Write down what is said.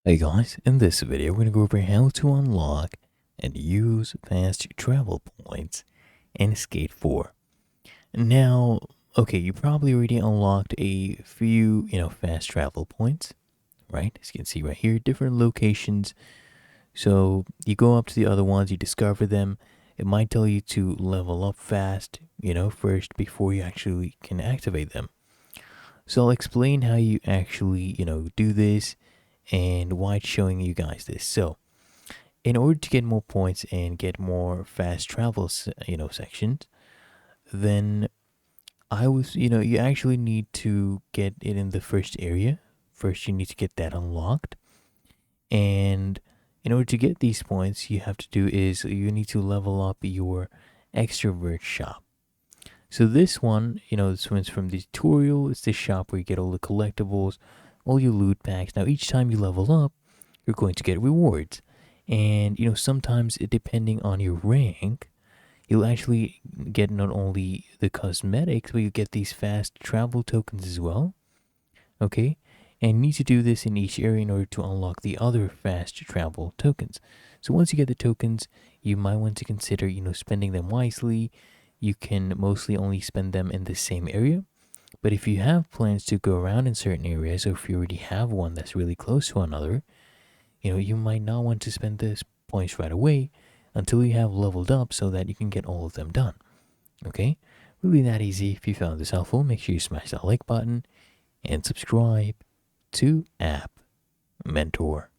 Hey guys, in this video we're going to go over how to unlock and use fast travel points in Skate 4. Now, okay, you probably already unlocked a few, fast travel points, right? As you can see right here, different locations. So you go up to the other ones, you discover them. It might tell you to level up fast, first before you actually can activate them. So I'll explain how you actually, do this and why it's showing you guys this. So, in order to get more points and get more fast travel, sections, then you actually need to get it in the first area. First, you need to get that unlocked. And in order to get these points, you have to do is you need to level up your extrovert shop. So this one, this one's from the tutorial. It's the shop where you get all the collectibles, all your loot packs. Now, each time you level up, you're going to get rewards. And, sometimes depending on your rank, you'll actually get not only the cosmetics, but you get these fast travel tokens as well. Okay? And you need to do this in each area in order to unlock the other fast travel tokens. So once you get the tokens, you might want to consider, spending them wisely. You can mostly only spend them in the same area. But if you have plans to go around in certain areas, or if you already have one that's really close to another, you might not want to spend those points right away until you have leveled up so that you can get all of them done. Okay? Really that easy. If you found this helpful, make sure you smash that like button and subscribe to App Mentor.